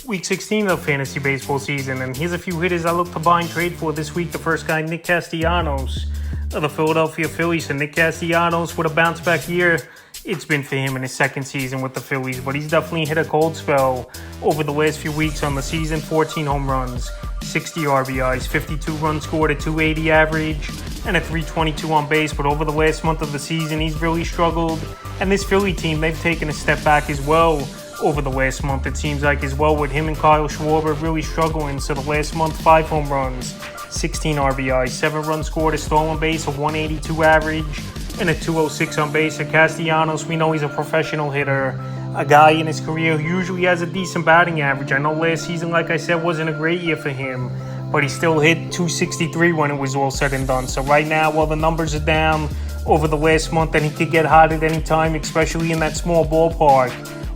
Week 16 of fantasy baseball season, and here's a few hitters I look to buy and trade for this week. The first guy, Nick Castellanos of the Philadelphia Phillies. So Nick Castellanos with a bounce-back year. It's been for him in his second season with the Phillies, but he's definitely hit a cold spell over the last few weeks on the season. 14 home runs, 60 RBIs, 52 runs scored, a 280 average, and a 322 on base. But over the last month of the season, he's really struggled. And this Philly team, they've taken a step back as well over the last month, it seems like, as well, with him and Kyle Schwarber really struggling. So the last month, 5 home runs, 16 RBIs, 7 runs scored, a stolen base, a 182 average, and a 206 on base. So Castellanos, we know he's a professional hitter, a guy in his career who usually has a decent batting average. I know last season, like I said, wasn't a great year for him, but he still hit 263 when it was all said and done. So right now, while the numbers are down over the last month, and he could get hot at any time, especially in that small ballpark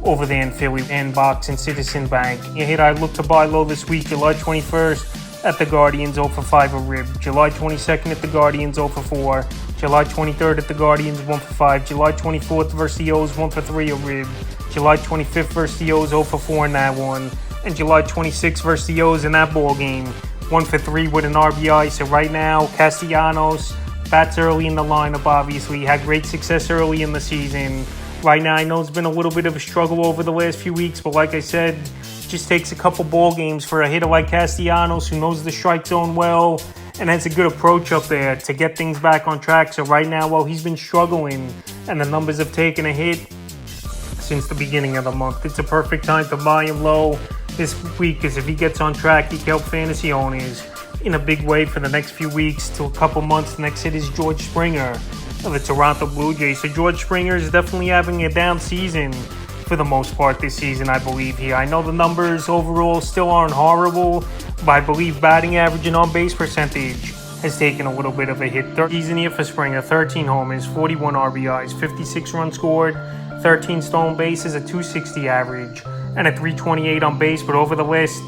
over there in Philly and Box and Citizen Bank. A hit I look to buy low this week, July 21st at the Guardians, 0 for 5 a rib. July 22nd at the Guardians, 0 for 4. July 23rd at the Guardians, 1 for 5. July 24th versus the O's, 1 for 3 a rib. July 25th versus the O's, 0 for 4 in that one. And July 26th versus the O's in that ball game, 1 for 3 with an RBI. So right now, Castellanos bats early in the lineup, obviously. Had great success early in the season. Right now, I know it's been a little bit of a struggle over the last few weeks, but like I said, it just takes a couple ball games for a hitter like Castellanos, who knows the strike zone well and has a good approach up there, to get things back on track. So right now, while he's been struggling and the numbers have taken a hit since the beginning of the month, it's a perfect time to buy him low this week, because if he gets on track, he can help fantasy owners in a big way for the next few weeks to a couple months. Next hit is George Springer of the Toronto Blue Jays. So George Springer is definitely having a down season for the most part this season, I believe here. I know the numbers overall still aren't horrible, but I believe batting average and on-base percentage has taken a little bit of a hit. Third season here for Springer, 13 homers, 41 RBIs, 56 runs scored, 13 stolen bases, a 260 average, and a 328 on base. But over the last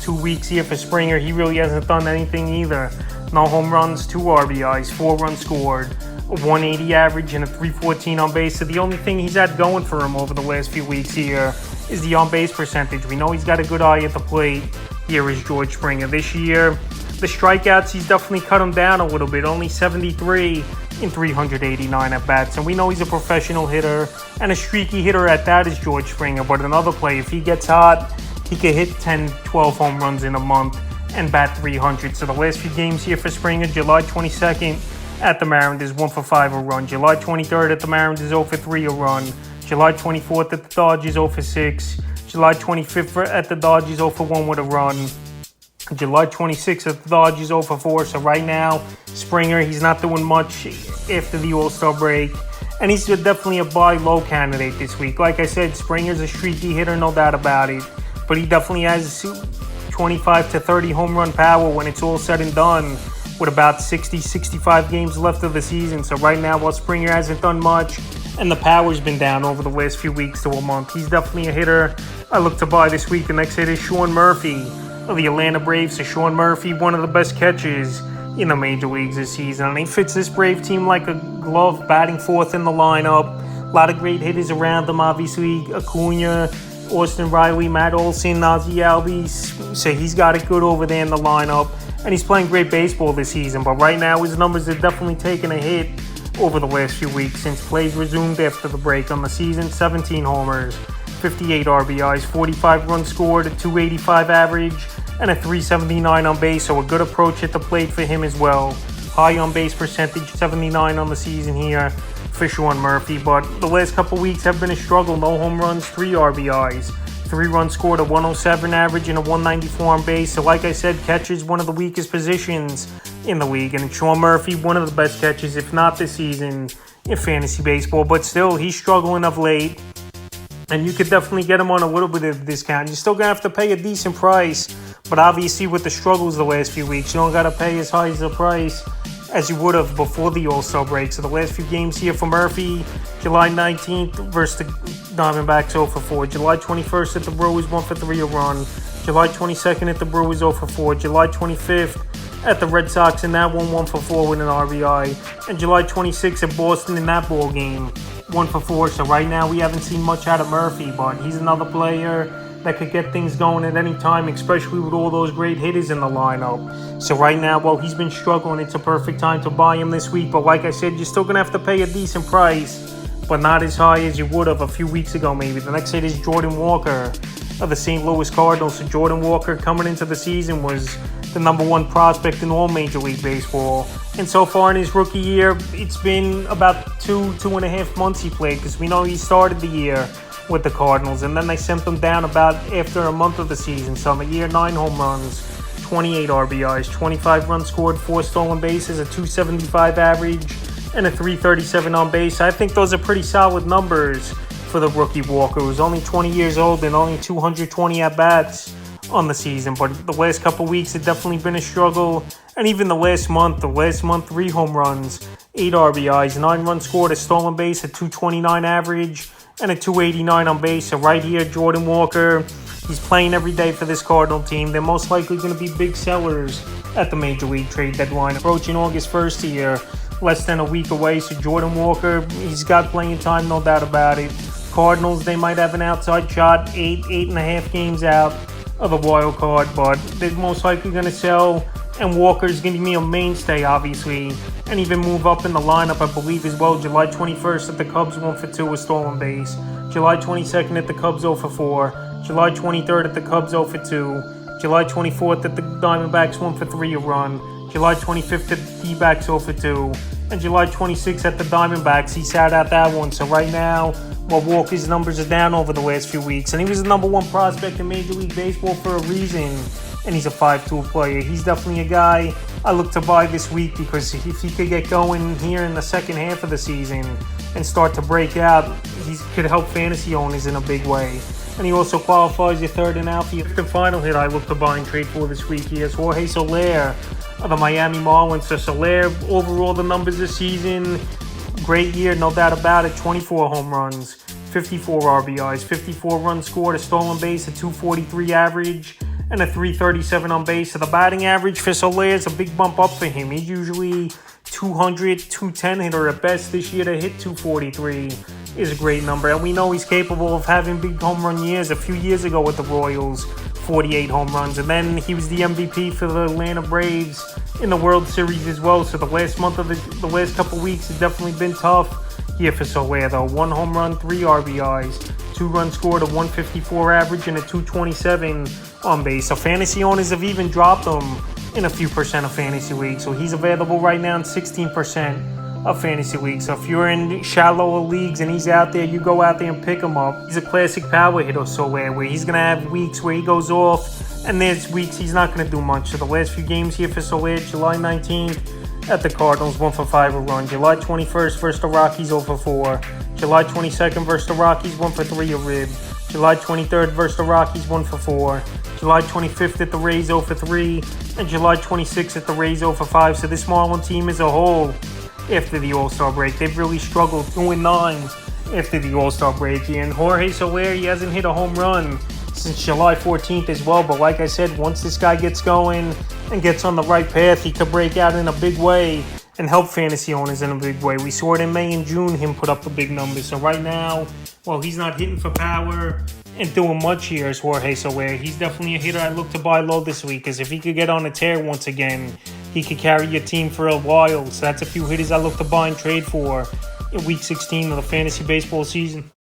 2 weeks here for Springer, he really hasn't done anything either. No home runs, 2 RBIs, 4 runs scored, a 180 average, and a 314 on base. So the only thing he's had going for him over the last few weeks here is the on-base percentage. We know he's got a good eye at the plate. Here is George Springer. This year, the strikeouts, he's definitely cut them down a little bit. Only 73 in 389 at-bats. And we know he's a professional hitter, and a streaky hitter at that is George Springer. But another play, if he gets hot, he could hit 10, 12 home runs in a month and bat 300. So the last few games here for Springer, July 22nd at the Mariners, 1 for 5 a run. July 23rd at the Mariners, 0 for 3 a run. July 24th at the Dodgers, 0 for 6. July 25th at the Dodgers, 0 for 1 with a run. July 26th at the Dodgers, 0 for 4. So right now, Springer, he's not doing much after the All-Star break. And he's definitely a buy low candidate this week. Like I said, Springer's a streaky hitter, no doubt about it. But he definitely has 25 to 30 home run power when it's all said and done, with about 60, 65 games left of the season. So right now, while Springer hasn't done much and the power's been down over the last few weeks to a month, he's definitely a hitter I look to buy this week. The next hit is Sean Murphy of the Atlanta Braves. So Sean Murphy, one of the best catchers in the major leagues this season, and he fits this Brave team like a glove, batting fourth in the lineup. A lot of great hitters around him, obviously. Acuna, Austin Riley, Matt Olson, Ozzie Albies. So he's got it good over there in the lineup. And he's playing great baseball this season. But right now, his numbers have definitely taken a hit over the last few weeks since plays resumed after the break on the season. 17 homers, 58 RBIs, 45 runs scored, a 285 average, and a 379 on base. So a good approach at the plate for him as well. High on base percentage, 79 on the season here for Sean Murphy. But the last couple weeks have been a struggle. No home runs, 3 RBIs. 3 runs scored, a 107 average, and a 194 on base. So like I said, catcher's one of the weakest positions in the league. And Sean Murphy, one of the best catchers, if not this season, in fantasy baseball. But still, he's struggling of late. And you could definitely get him on a little bit of a discount. You're still going to have to pay a decent price. But obviously, with the struggles the last few weeks, you don't got to pay as high as the price as you would have before the All-Star break. So the last few games here for Murphy, July 19th versus the Diamondbacks, 0 for 4. July 21st at the Brewers, 1 for 3 a run. July 22nd at the Brewers, 0 for 4. July 25th at the Red Sox in that one, 1 for 4 with an RBI. And July 26th at Boston in that ball game, 1 for 4. So right now we haven't seen much out of Murphy, but he's another player that could get things going at any time, especially with all those great hitters in the lineup. So right now, while he's been struggling, it's a perfect time to buy him this week. But like I said, you're still going to have to pay a decent price, but not as high as you would have a few weeks ago maybe. The next hit is Jordan Walker of the St. Louis Cardinals. So Jordan Walker, coming into the season, was the number one prospect in all Major League Baseball. And so far in his rookie year, it's been about two and a half months he played, because we know he started the year with the Cardinals, and then they sent him down about after a month of the season. So in the year, 9 home runs, 28 RBIs, 25 runs scored, 4 stolen bases, a 275 average, and a 337 on base. I think those are pretty solid numbers for the rookie Walker, who's only 20 years old and only 220 at-bats on the season. But the last couple weeks have definitely been a struggle, and even the last month, 3 home runs, 8 RBIs, 9 runs scored, a stolen base, a 229 average, and a 289 on base. So right here, Jordan Walker, he's playing every day for this Cardinal team. They're most likely going to be big sellers at the Major League trade deadline. Approaching August 1st here, less than a week away. So Jordan Walker, he's got playing time, no doubt about it. Cardinals, they might have an outside shot, 8.5 games out of the wild card, but they're most likely going to sell. And Walker's going to be a mainstay, obviously, and even move up in the lineup, I believe, as well. July 21st at the Cubs, 1 for 2 with stolen base. July 22nd at the Cubs, 0 for 4. July 23rd at the Cubs, 0 for 2. July 24th at the Diamondbacks, 1 for 3 a run. July 25th at the D-backs, 0 for 2. And July 26th at the Diamondbacks, he sat out that one. So right now, well, Walker's numbers are down over the last few weeks, and he was the number one prospect in Major League Baseball for a reason. And he's a 5-tool player. He's definitely a guy I look to buy this week, because if he could get going here in the second half of the season and start to break out, he could help fantasy owners in a big way. And he also qualifies your third and outfield. The final hit I look to buy and trade for this week, he has Jorge Soler of the Miami Marlins. So Soler, overall the numbers this season, great year, no doubt about it. 24 home runs, 54 RBIs, 54 runs scored, a stolen base, a 243 average, and a 337 on base. So the batting average for Soler is a big bump up for him. He's usually 200, 210 hitter at best. This year to hit 243 is a great number. And we know he's capable of having big home run years. A few years ago with the Royals, 48 home runs. And then he was the MVP for the Atlanta Braves in the World Series as well. So the last month of the last couple weeks has definitely been tough here for Soler, though. 1 home run, 3 RBIs, 2 runs scored, a 154 average, and a 227 on base. So fantasy owners have even dropped him in a few percent of fantasy leagues. So he's available right now in 16% of fantasy leagues. So if you're in shallower leagues and he's out there, you go out there and pick him up. He's a classic power hitter, Soler, where he's going to have weeks where he goes off, and there's weeks he's not going to do much. So the last few games here for Soler, July 19th at the Cardinals, 1 for 5 a run. July 21st versus the Rockies, 0 for 4. July 22nd versus the Rockies, 1 for 3 a rib. July 23rd versus the Rockies, 1 for 4. July 25th at the Rays, 0 for 3. And July 26th at the Rays, 0 for 5. So this Marlin team as a whole, after the All-Star break, they've really struggled, 2-9 after the All-Star break. And Jorge Soler, he hasn't hit a home run since July 14th as well. But like I said, once this guy gets going and gets on the right path, he could break out in a big way and help fantasy owners in a big way. We saw it in May and June, him put up the big numbers. So right now, well, he's not hitting for power and doing much here as Jorge Soler. He's definitely a hitter I look to buy low this week, because if he could get on a tear once again, he could carry your team for a while. So that's a few hitters I look to buy and trade for in Week 16 of the fantasy baseball season.